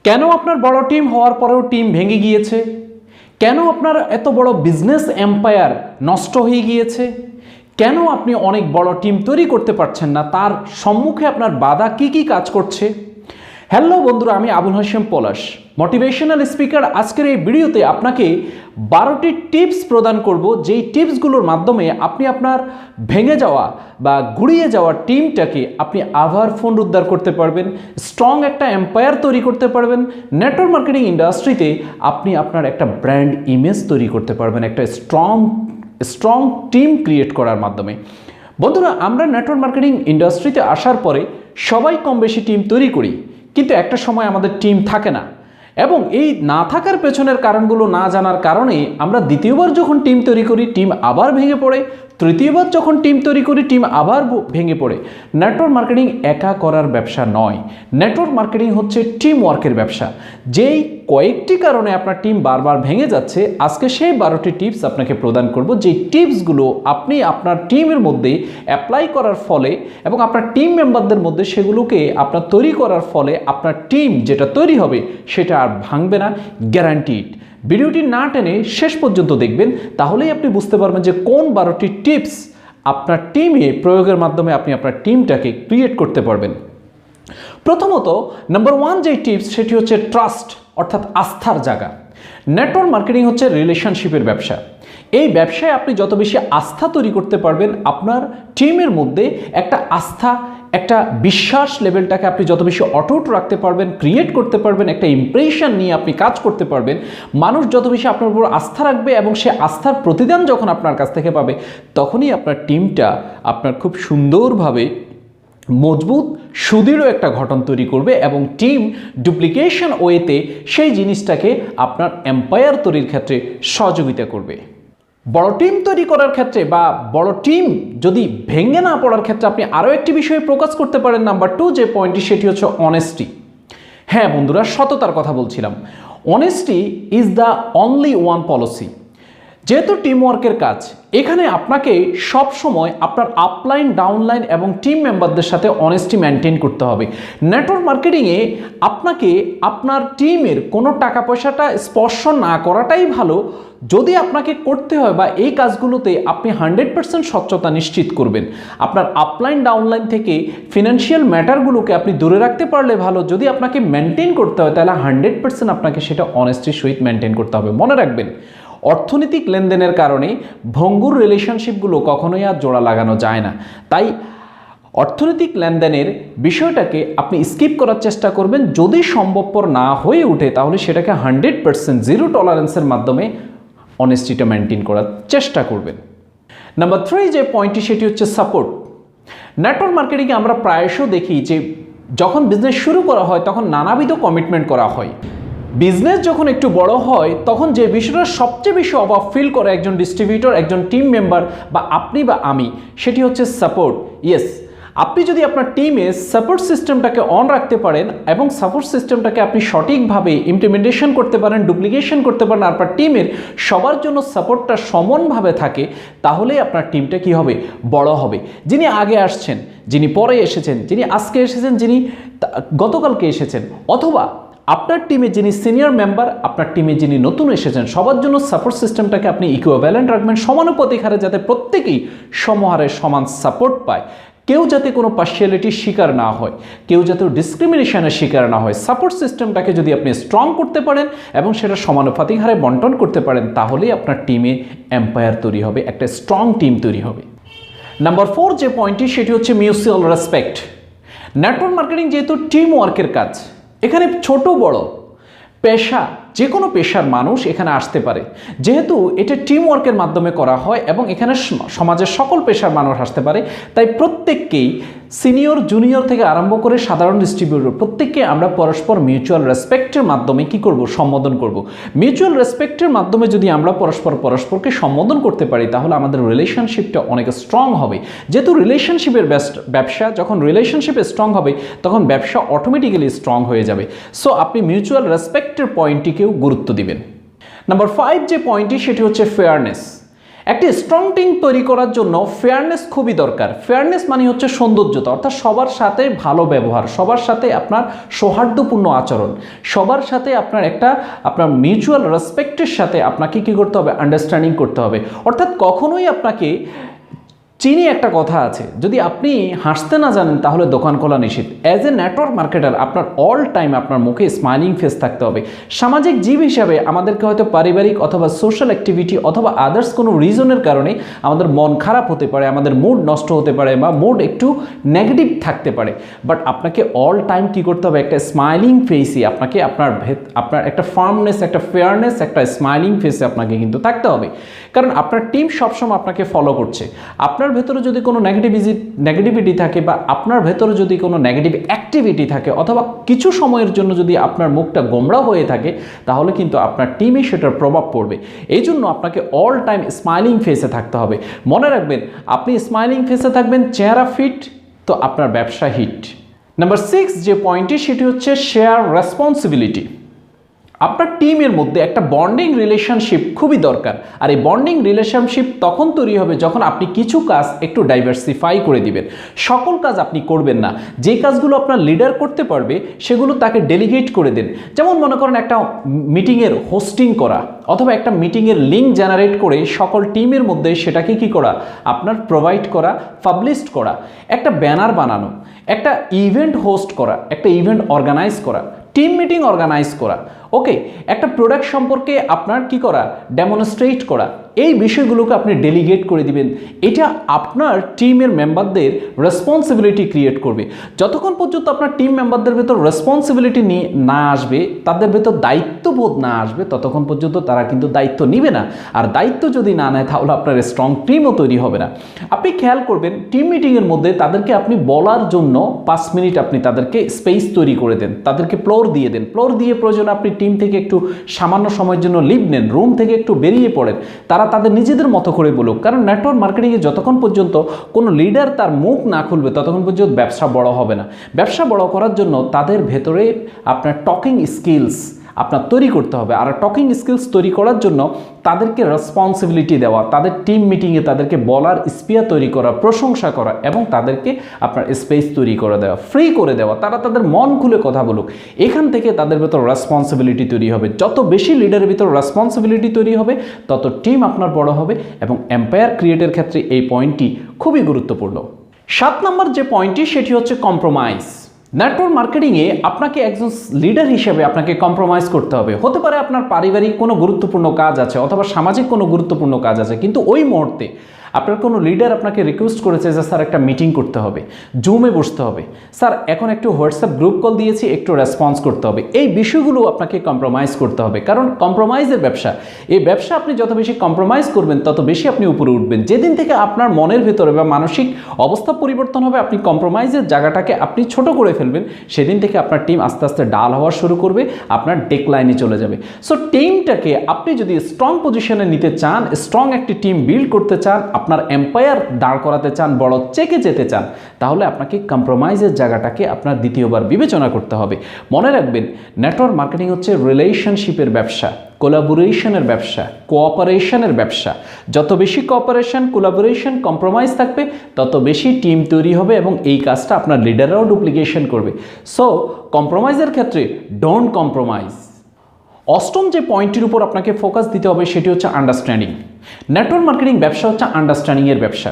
কেন আপনার বড় টিম হওয়ার পরেও টিম ভেঙে গিয়েছে? কেন আপনার এত বড় বিজনেস এম্পায়ার নষ্ট হয়ে গিয়েছে? কেন আপনি অনেক বড় টিম তৈরি করতে পারছেন না? তার সম্মুখে আপনার বাধা কি কাজ করছে? হ্যালো বন্ধুরা, আমি আবুল হাশেম পলাশ, মোটিভেশনাল স্পিকার। আজকের এই ভিডিওতে আপনাকে 12টি টিপস প্রদান করব, যেই টিপসগুলোর মাধ্যমে আপনি আপনার ভেঙে যাওয়া বা গুড়িয়ে যাওয়া টিমটাকে আপনি আবার পুনরুদ্ধার করতে পারবেন, স্ট্রং একটা এম্পায়ার তৈরি করতে পারবেন। নেটওয়ার্ক মার্কেটিং ইন্ডাস্ট্রিতে আপনি আপনার একটা ব্র্যান্ড ইমেজ তৈরি করতে পারবেন, একটা স্ট্রং টিম ক্রিয়েট করার মাধ্যমে। বন্ধুরা, আমরা নেটওয়ার্ক মার্কেটিং ইন্ডাস্ট্রিতে আসার পরে সবাই কম বেশি টিম তৈরি করি, কিন্তু একটা সময় আমাদের টিম থাকে না, এবং এই না থাকার পেছনের কারণগুলো না জানার কারণে আমরা দ্বিতীয়বার যখন টিম তৈরি করি টিম আবার ভেঙে পড়ে, তৃতীয়বার যখন টিম তৈরি করি টিম আবার ভেঙে পড়ে। নেটওয়ার্ক মার্কেটিং একা করার ব্যবসা নয়, নেটওয়ার্ক মার্কেটিং হচ্ছে টিম ওয়ার্কের ব্যবসা। যেই কয়েকটি কারণে আপনার টিম বারবার ভেঙে যাচ্ছে, আজকে সেই 12টি টিপস আপনাকে প্রদান করব, যে টিপসগুলো আপনি আপনার টিমের মধ্যে অ্যাপ্লাই করার ফলে এবং আপনার টিম মেম্বারদের মধ্যে সেগুলোকে আপনার তৈরি করার ফলে আপনার টিম যেটা তৈরি হবে সেটা আর ভাঙবে না, গ্যারান্টিড। ভিডিওটি না টেনে শেষ পর্যন্ত দেখবেন, তাহলেই আপনি বুঝতে পারবেন যে কোন 12টি টিপস আপনার টিমে প্রয়োগের মাধ্যমে আপনি আপনার টিমটাকে ক্রিয়েট করতে পারবেন। প্রথমত, নাম্বার 1 যে টিপস সেটি হচ্ছে ট্রাস্ট, অর্থাৎ আস্থার জায়গা। নেটওয়ার্ক মার্কেটিং হচ্ছে রিলেশনশিপের ব্যবসা। এই ব্যবসায় আপনি যত বেশি আস্থা তৈরি করতে পারবেন, আপনার টিমের মধ্যে একটা আস্থা, একটা বিশ্বাস লেভেলটাকে আপনি যত বেশি অটুট রাখতে পারবেন, ক্রিয়েট করতে পারবেন, একটা ইমপ্রেশন নিয়ে আপনি কাজ করতে পারবেন, মানুষ যত বেশি আপনার উপর আস্থা রাখবে এবং সে আস্থার প্রতিদান যখন আপনার কাছ থেকে পাবে, তখনই আপনার টিমটা আপনার খুব সুন্দরভাবে মজবুত সুদৃঢ় একটা গঠন তৈরি করবে এবং টিম ডুপ্লিকেশন ওয়েতে সেই জিনিসটাকে আপনার এম্পায়ার তৈরির ক্ষেত্রে সহযোগিতা করবে। বড় টিম তৈরি করার ক্ষেত্রে বা বড় টিম যদি ভেঙে না পড়ার ক্ষেত্রে আপনি আরও একটি বিষয়ে ফোকাস করতে পারেন। নাম্বার 2 যে পয়েন্টটি সেটি হচ্ছে অনেস্টি। হ্যাঁ বন্ধুরা, সততার কথা বলছিলাম। Honesty is the only one policy. যেহেতু টিম ওয়ার্কের কাজ, এখানে আপনাকে সব সময় আপনার আপলাইন, ডাউনলাইন এবং টিম মেম্বারদের সাথে অনেস্টি মেনটেন করতে হবে। নেটওয়ার্ক মার্কেটিংয়ে আপনাকে আপনার টিমের কোনো টাকা পয়সাটা স্পর্শ না করাটাই ভালো। যদি আপনাকে করতে হয় বা এই কাজগুলোতে আপনি 100% স্বচ্ছতা নিশ্চিত করবেন। আপনার আপলাইন, ডাউনলাইন থেকে ফিনান্সিয়াল ম্যাটারগুলোকে আপনি দূরে রাখতে পারলে ভালো। যদি আপনাকে মেনটেন করতে হয় তাহলে 100% আপনাকে সেটা অনেস্টির সহিত মেনটেন করতে হবে। মনে রাখবেন, অর্থনৈতিক লেনদেনের কারণে ভঙ্গুর রিলেশনশিপগুলো কখনোই আর জোড়া লাগানো যায় না। তাই অর্থনৈতিক লেনদেনের বিষয়টাকে আপনি স্কিপ করার চেষ্টা করবেন। যদি সম্ভবপর না হয়ে ওঠে তাহলে সেটাকে 100% জিরো টলারেন্সের মাধ্যমে অনেস্টিটা মেনটেন করার চেষ্টা করবেন। নাম্বার 3 যে পয়েন্টটি সেটি হচ্ছে সাপোর্ট। নেটওয়ার্ক মার্কেটিংয়ে আমরা প্রায়শই দেখি যে যখন বিজনেস শুরু করা হয় তখন নানাবিধ কমিটমেন্ট করা হয়। বিজনেস যখন একটু বড় হয় তখন যে বিষয়টা সবচেয়ে বেশি অভাব ফিল করে একজন ডিস্ট্রিবিউটর, একজন টিম মেম্বার বা আপনি বা আমি, সেটি হচ্ছে সাপোর্ট। ইয়েস, আপনি যদি আপনার টিমে সাপোর্ট সিস্টেমটাকে অন রাখতে পারেন এবং সাপোর্ট সিস্টেমটাকে আপনি সঠিকভাবে ইমপ্লিমেন্টেশন করতে পারেন, ডুপ্লিকেশন করতে পারেন, আপনার টিমের সবার জন্য সাপোর্টটা সমানভাবে থাকে, তাহলেই আপনার টিমটা কি হবে? বড় হবে। যিনি আগে আসছেন, যিনি পরে এসেছেন, যিনি আজকে এসেছেন, যিনি গতকালকে এসেছেন, অথবা আপনার টিমে যিনি সিনিয়র মেম্বার, আপনার টিমে যিনি নতুন এসেছেন, সবার জন্য সাপোর্ট সিস্টেমটাকে আপনি ইকুইভ্যালেন্ট রাখবেন, সমানুপাতিক হারে, যাতে প্রত্যেকেই সমহারে সমান সাপোর্ট পায়। কেউ যাতে কোনো পার্শিয়ালিটির শিকার না হয়, কেউ যাতে ডিসক্রিমিনেশনের শিকার না হয়। সাপোর্ট সিস্টেমটাকে যদি আপনি স্ট্রং করতে পারেন এবং সেটা সমানুপাতিক হারে বন্টন করতে পারেন, তাহলেই আপনার টিমে এম্পায়ার তৈরি হবে, একটা স্ট্রং টিম তৈরি হবে। নাম্বার 4 যে পয়েন্টটি সেটি হচ্ছে মিউচুয়াল রেসপেক্ট। নেটওয়ার্ক মার্কেটিং যেহেতু টিম ওয়ার্কের কাজ, এখানে ছোট বড় পেশা, যে কোনো পেশার মানুষ এখানে আসতে পারে। যেহেতু এটা টিম ওয়ার্কের মাধ্যমে করা হয় এবং এখানে সমাজের সকল পেশার মানুষ আসতে পারে, তাই প্রত্যেককেই, সিনিয়র, জুনিয়র থেকে আরম্ভ করে সাধারণ ডিস্ট্রিবিউটর, প্রত্যেককে আমরা পরস্পর মিউচুয়াল রেসপেক্টের মাধ্যমে কি করব? সম্বোধন করব। মিউচুয়াল রেসপেক্টের মাধ্যমে যদি আমরা পরস্পরকে সম্বোধন করতে পারি, তাহলে আমাদের রিলেশনশিপটা অনেক স্ট্রং হবে। যেহেতু রিলেশনশিপের ব্যবসা, যখন রিলেশনশিপ স্ট্রং হবে তখন ব্যবসা অটোমেটিক্যালি স্ট্রং হয়ে যাবে। সো আপনি মিউচুয়াল রেসপেক্টের পয়েন্টটিকেও গুরুত্ব দিবেন। নাম্বার 5 যে পয়েন্টটি সেটি হচ্ছে ফেয়ারনেস। একটি স্ট্রং টিম তৈরি করার জন্য ফেয়ারনেস খুবই দরকার। ফেয়ারনেস মানে হচ্ছে সৌন্দর্যতা, অর্থাৎ সবার সাথে ভালো ব্যবহার, সবার সাথে আপনার সৌহার্দ্যপূর্ণ আচরণ, সবার সাথে আপনার মিউচুয়াল রেসপেক্টের সাথে আপনাকে কী করতে হবে, আন্ডারস্ট্যান্ডিং করতে হবে। অর্থাৎ কখনোই আপনাকে চীনে একটা কথা আছে, যদি আপনি হাসতে না জানেন তাহলে দোকান খোলা নিষিদ্ধ। অ্যাজ এ নেটওয়ার্ক মার্কেটার আপনার অল টাইম আপনার মুখে স্মাইলিং ফেস থাকতে হবে। সামাজিক জীব হিসাবে আমাদেরকে হয়তো পারিবারিক অথবা সোশ্যাল অ্যাক্টিভিটি অথবা আদার্স কোনো রিজনের কারণে আমাদের মন খারাপ হতে পারে, আমাদের মুড নষ্ট হতে পারে বা মুড একটু নেগেটিভ থাকতে পারে, বাট আপনাকে অল টাইম কী করতে হবে, একটা স্মাইলিং ফেসই আপনাকে আপনার একটা ফার্মনেস, একটা ফেয়ারনেস, একটা স্মাইলিং ফেসে আপনাকে কিন্তু থাকতে হবে। কারণ আপনার টিম সবসময় আপনাকে ফলো করছে। আপনার ভেতরে যদি কোনো নেগেটিভিটি থাকে বা আপনার ভেতরে যদি কোনো নেগেটিভ অ্যাক্টিভিটি থাকে অথবা কিছু সময়ের জন্য যদি আপনার মুখটা গোমড়া হয়ে থাকে, তাহলে কিন্তু আপনার টিমে সেটার প্রভাব পড়বে। এই জন্য আপনাকে অল টাইম স্মাইলিং ফেসে থাকতে হবে। মনে রাখবেন, আপনি স্মাইলিং ফেসে থাকবেন, চেহারা ফিট, তো আপনার ব্যবসা হিট। নাম্বার 6 যে পয়েন্টটি, সেটি হচ্ছে শেয়ার রেসপন্সিবিলিটি। আপনার টিমের মধ্যে একটা বন্ডিং রিলেশনশিপ খুবই দরকার। আর এই বন্ডিং রিলেশনশিপ তখন তৈরি হবে যখন আপনি কিছু কাজ একটু ডাইভার্সিফাই করে দিবেন। সকল কাজ আপনি করবেন না, যে কাজগুলো আপনার লিডার করতে পারবে সেগুলো তাকে ডেলিগেট করে দেন। যেমন মনে করেন একটা মিটিংয়ের হোস্টিং করা অথবা একটা মিটিংয়ের লিঙ্ক জেনারেট করে সকল টিমের মধ্যে সেটাকে কি করা, আপনার প্রোভাইড করা, পাবলিশ করা, একটা ব্যানার বানানো, একটা ইভেন্ট হোস্ট করা, একটা ইভেন্ট অর্গানাইজ করা, টিম মিটিং অর্গানাইজ করা, ওকে, একটা প্রোডাক্ট সম্পর্কে আপনার কি করা, ডেমনস্ট্রেট করা, এই বিষয়গুলোকে আপনি ডেলিগেট করে দিবেন। এটা আপনার টিমের মেম্বারদের রেসপন্সিবিলিটি ক্রিয়েট করবে। যতক্ষণ পর্যন্ত আপনার টিম মেম্বারদের ভেতর রেসপন্সিবিলিটি না আসবে, তাদের ভেতর দায়িত্ববোধ না আসবে, ততক্ষণ পর্যন্ত তারা কিন্তু দায়িত্ব নিবে না। আর দায়িত্ব যদি না নেয় তাহলে আপনার স্ট্রং টিমও তৈরি হবে না। আপনি খেয়াল করবেন, টিম মিটিংয়ের মধ্যে তাদেরকে আপনি বলার জন্য 5 মিনিট আপনি তাদেরকে স্পেস তৈরি করে দেন, তাদেরকে ফ্লোর দিয়ে দেন। ফ্লোর দিয়ে প্রয়োজন আপনি টিম থেকে একটু সামান্য সময়ের জন্য লিভ নেন, রুম থেকে একটু বেরিয়ে পড়েন, তারা তাদের নিজেদের মতো করে বলুক। কারণ নেটওয়ার্ক মার্কেটিংয়ে যতক্ষণ পর্যন্ত কোনো লিডার তার মুখ না খুলবে ততক্ষণ পর্যন্ত ব্যবসা বড় হবে না। ব্যবসা বড় করার জন্য তাদের ভেতরে আপনার টকিং স্কিলস আপনার তৈরি করতে হবে। আর টকিং স্কিলস তৈরি করার জন্য তাদেরকে রেসপন্সিবিলিটি দেওয়া, তাদের টিম মিটিংয়ে তাদেরকে বলার স্পিয়ার তৈরি করা, প্রশংসা করা এবং তাদেরকে আপনার স্পেস তৈরি করে দেওয়া, ফ্রি করে দেওয়া, তারা তাদের মন খুলে কথা বলুক। এখান থেকে তাদের ভেতর রেসপন্সিবিলিটি তৈরি হবে। যত বেশি লিডারের ভিতর রেসপন্সিবিলিটি তৈরি হবে তত টিম আপনার বড় হবে এবং এম্পায়ার ক্রিয়েটের ক্ষেত্রে এই পয়েন্টটি খুবই গুরুত্বপূর্ণ। 7 নম্বর যে পয়েন্টটি, সেটি হচ্ছে কম্প্রোমাইজ। নেটওয়ার্ক মার্কেটিংয়ে আপনাকে একজন লিডার হিসেবে আপনাকে কম্প্রোমাইজ করতে হবে। হতে পারে আপনার পারিবারিক কোনো গুরুত্বপূর্ণ কাজ আছে অথবা সামাজিক কোনো গুরুত্বপূর্ণ কাজ আছে, কিন্তু ওই মুহূর্তে আপনার কোনো লিডার আপনাকে রিকোয়েস্ট করেছে যে স্যার একটা মিটিং করতে হবে, জুমে বসতে হবে, স্যার এখন একটু হোয়াটসঅ্যাপ গ্রুপ কল দিয়েছি, একটু রেসপন্স করতে হবে। এই বিষয়গুলো আপনাকে কম্প্রোমাইজ করতে হবে, কারণ কম্প্রোমাইজের ব্যবসা। এই ব্যবসা আপনি যত বেশি কম্প্রোমাইজ করবেন তত বেশি আপনি উপরে উঠবেন। যেদিন থেকে আপনার মনের ভেতরে বা মানসিক অবস্থা পরিবর্তন হবে, আপনি কম্প্রোমাইজের জায়গাটাকে আপনি ছোট করে ফেলবেন, সেদিন থেকে আপনার টিম আস্তে আস্তে ডাল হওয়া শুরু করবে, আপনার ডেকলাইনে চলে যাবে। সো টিমটাকে আপনি যদি স্ট্রং পজিশনে নিতে চান, স্ট্রং একটি টিম বিল্ড করতে চান, আপনার এম্পায়ার দাঁড় করাতে চান, বড় চেকে যেতে চান, তাহলে আপনাকে কম্প্রোমাইজের জায়গাটাকে আপনার দ্বিতীয়বার বিবেচনা করতে হবে। মনে রাখবেন, নেটওয়ার্ক মার্কেটিং হচ্ছে রিলেশনশিপের ব্যবসা, কোলাবোরেশনের ব্যবসা, কোঅপারেশনের ব্যবসা। যত বেশি কোঅপারেশন, কোলাবোরেশন, কম্প্রোমাইজ থাকবে তত বেশি টিম তৈরি হবে এবং এই কাজটা আপনার লিডাররাও ডুপ্লিকেশন করবে। সো কম্প্রোমাইজের ক্ষেত্রে ডোন্ট কম্প্রোমাইজ। 8ম যে পয়েন্টটির উপর আপনাকে ফোকাস দিতে হবে সেটি হচ্ছে আন্ডারস্ট্যান্ডিং। নেটওয়ার্ক মার্কেটিং ব্যবসা হচ্ছে আন্ডারস্ট্যান্ডিংয়ের ব্যবসা।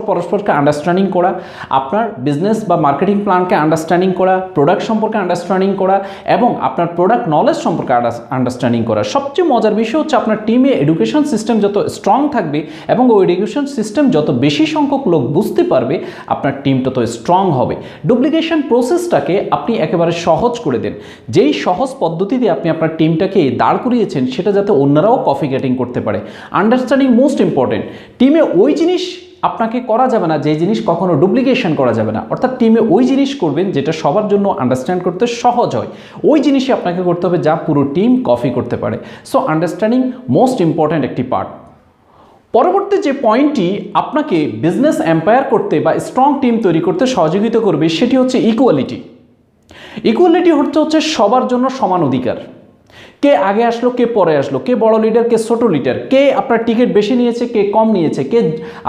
পরস্পরকে আন্ডারস্ট্যান্ডিং করা, আপনার বিজনেস বা মার্কেটিং প্ল্যানকে আন্ডারস্ট্যান্ডিং করা, প্রোডাক্ট সম্পর্কে আন্ডারস্ট্যান্ডিং করা এবং আপনার প্রোডাক্ট নলেজ সম্পর্কে আন্ডারস্ট্যান্ডিং করা। সবচেয়ে মজার বিষয় হচ্ছে আপনার টিমে এডুকেশন সিস্টেম যত স্ট্রং থাকবে এবং ওই এডুকেশন সিস্টেম যত বেশি সংখ্যক লোক বুঝতে পারবে, আপনার টিম তত স্ট্রং হবে। ডুপ্লিকেশন প্রসেসটাকে আপনি একেবারে সহজ করে দেন। যেই সহজ পদ্ধতিতে আপনি আপনার টিমটাকে দাঁড় করিয়েছেন সেটা যাতে অন্যরাও কপি ক্যাটিং করতে পারে। Understanding most important. টিমে ওই জিনিস আপনাকে করা যাবে না যে জিনিস কখনো ডুপ্লিকেশন করা যাবে না। অর্থাৎ টিমে ওই জিনিস করবেন যেটা সবার জন্য আন্ডারস্ট্যান্ড করতে সহজ হয়, ওই জিনিসই আপনাকে করতে হবে যা পুরো টিম কপি করতে পারে। সো আন্ডারস্ট্যান্ডিং মোস্ট ইম্পর্ট্যান্ট একটি পার্ট। পরবর্তী যে পয়েন্টটি আপনাকে বিজনেস এম্পায়ার করতে বা স্ট্রং টিম তৈরি করতে সহযোগিতা করবে সেটি হচ্ছে ইকুয়ালিটি। ইকুয়ালিটি হচ্ছে সবার জন্য সমান অধিকার। কে আগে আসলো, কে পরে আসলো, কে বড় লিডার, কে ছোট লিডার, কে আপনার টিকিট বেশি নিয়েছে, কে কম নিয়েছে, কে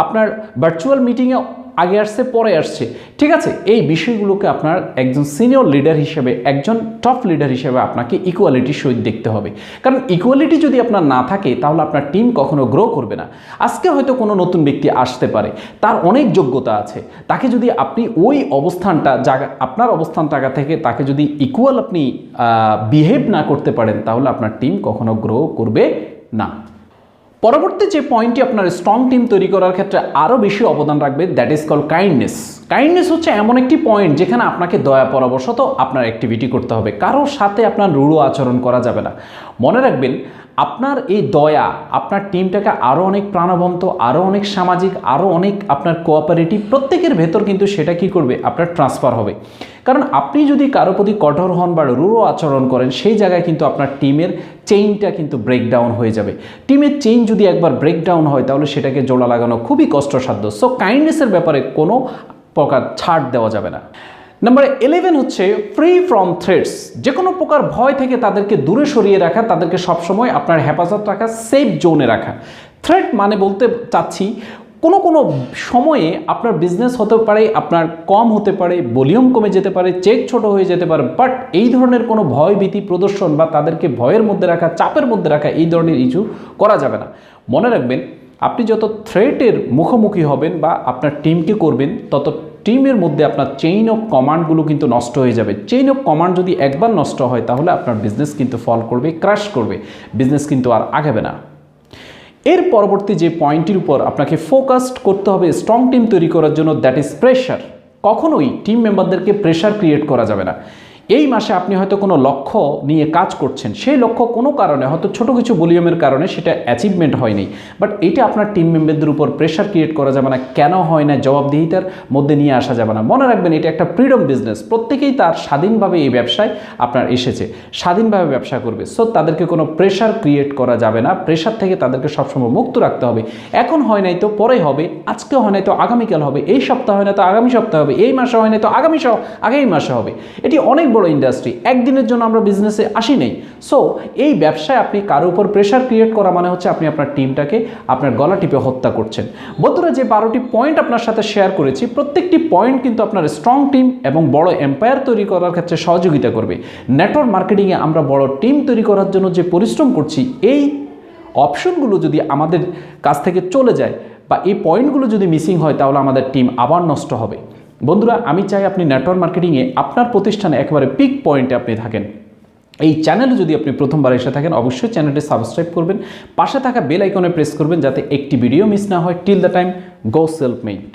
আপনার ভার্চুয়াল মিটিংয়ে আগে আসছে, পরে আসছে, ঠিক আছে। এই বিষয়গুলোকে আপনার একজন সিনিয়র লিডার হিসেবে, একজন টপ লিডার হিসেবে আপনাকে ইকুয়ালিটির সহিত দেখতে হবে। কারণ ইকুয়ালিটি যদি আপনার না থাকে তাহলে আপনার টিম কখনো গ্রো করবে না। আজকে হয়তো কোনো নতুন ব্যক্তি আসতে পারে, তার অনেক যোগ্যতা আছে, তাকে যদি আপনি ওই অবস্থানটা জায়গা, আপনার অবস্থান জায়গা থেকে তাকে যদি ইকুয়াল আপনি বিহেভ না করতে পারেন তাহলে আপনার টিম কখনো গ্রো করবে না। পরবর্তী যে পয়েন্টটি আপনার স্ট্রং টিম তৈরি করার ক্ষেত্রে আরও বেশি অবদান রাখবে, that is call kindness. Kindness হচ্ছে এমন একটি পয়েন্ট যেখানে আপনাকে দয়া পরবশত আপনার অ্যাক্টিভিটি করতে হবে, কারোর সাথে আপনার রূঢ় আচরণ করা যাবে না। মনে রাখবেন, আপনার এই দয়া আপনার টিমটাকে আরও অনেক প্রাণবন্ত, আরও অনেক সামাজিক, আরও অনেক আপনার কোঅপারেটিভ, প্রত্যেকের ভেতর কিন্তু সেটা কি করবে, আপনার ট্রান্সফার হবে। কারণ আপনি যদি কারো প্রতি কঠোর হন বা রূঢ় আচরণ করেন, সেই জায়গায় কিন্তু আপনার টিমের চেইনটা কিন্তু ব্রেকডাউন হয়ে যাবে। টিমের চেইন যদি একবার ব্রেকডাউন হয় তাহলে সেটাকে জোড়া লাগানো খুবই কষ্টসাধ্য। সো কাইন্ডনেসের ব্যাপারে কোনো প্রকার ছাড় দেওয়া যাবে না। নাম্বার 11 হচ্ছে ফ্রি ফ্রম থ্রেটস। যে কোনো প্রকার ভয় থেকে তাদেরকে দূরে সরিয়ে রাখা, তাদেরকে সবসময় আপনার হেফাজত রাখা, সেফ জোনে রাখা। থ্রেট মানে বলতে চাচ্ছি, কোনো কোনো সময়ে আপনার বিজনেস হতে পারে আপনার কম হতে পারে, ভলিউম কমে যেতে পারে, চেক ছোট হয়ে যেতে পারে, বাট এই ধরনের কোনো ভয় ভীতি প্রদর্শন বা তাদেরকে ভয়ের মধ্যে রাখা, চাপের মধ্যে রাখা, এই ধরনের ইস্যু করা যাবে না। মনে রাখবেন, আপনি যত থ্রেটের মুখোমুখি হবেন বা আপনার টিমকে করবেন, তত টিমের মধ্যে আপনার চেইন অফ কমান্ডগুলো কিন্তু নষ্ট হয়ে যাবে। চেইন অফ কমান্ড যদি একবার নষ্ট হয় তাহলে আপনার বিজনেস কিন্তু ফল করবে, ক্র্যাশ করবে, বিজনেস কিন্তু আর আগাবে না। এর পরবর্তী যে পয়েন্টের উপর আপনাকে ফোকাসড করতে হবে স্ট্রং টিম তৈরি করার জন্য, দ্যাট ইজ প্রেশার। কখনোই টিম মেম্বারদেরকে প্রেশার ক্রিয়েট করা যাবে না। এই মাসে আপনি হয়তো কোনো লক্ষ্য নিয়ে কাজ করছেন, সেই লক্ষ্য কোনো কারণে হয়তো ছোট কিছু ভলিউমের কারণে সেটা অ্যাচিভমেন্ট হয়নি, বাট এটা আপনার টিম মেম্বারদের উপর প্রেশার ক্রিয়েট করা যাবে না। কেন হয় না, জবাবদিহিতার মধ্যে নিয়ে আসা যাবে না। মনে রাখবেন, এটা একটা ফ্রিডম বিজনেস, প্রত্যেকেই তার স্বাধীনভাবে এই ব্যবসায় আপনার এসেছে, স্বাধীনভাবে ব্যবসা করবে। সো তাদেরকে কোনো প্রেশার ক্রিয়েট করা যাবে না। প্রেশার থেকে তাদেরকে সবসময় মুক্ত রাখতে হবে। এখন হয় নাই তো পরে হবে, আজকে হয় নাই তো আগামীকাল হবে, এই সপ্তাহ হয় না তো আগামী সপ্তাহ হবে, এই মাসে হয় নাই তো আগামী মাসে হবে। এটি অনেক বড় ইন্ডাস্ট্রি, একদিনের জন্য আমরা বিজনেসে আসি নেই। সো এই ব্যবসায় আপনি কারো উপর প্রেশার ক্রিয়েট করা মানে হচ্ছে আপনি আপনার টিমটাকে আপনার গলা টিপে হত্যা করছেন। বন্ধুরা, যে 12টি পয়েন্ট আপনার সাথে শেয়ার করেছি, প্রত্যেকটি পয়েন্ট কিন্তু আপনার স্ট্রং টিম এবং বড় এম্পায়ার তৈরি করার ক্ষেত্রে সহযোগিতা করবে। নেটওয়ার্ক মার্কেটিংয়ে আমরা বড় টিম তৈরি করার জন্য যে পরিশ্রম করছি, এই অপশনগুলো যদি আমাদের কাছ থেকে চলে যায় বা এই পয়েন্টগুলো যদি মিসিং হয় তাহলে আমাদের টিম আবার নষ্ট হবে। বন্ধুরা, আমি চাই আপনি নেটওয়ার্ক মার্কেটিংয়ে আপনার প্রতিষ্ঠানে একেবারে পিক পয়েন্টে আপনি থাকেন। এই চ্যানেলে যদি আপনি প্রথমবার এসে থাকেন, অবশ্যই চ্যানেলটি সাবস্ক্রাইব করবেন, পাশে থাকা বেল আইকনে প্রেস করবেন যাতে একটি ভিডিও মিস না হয়। Till the time, go self made.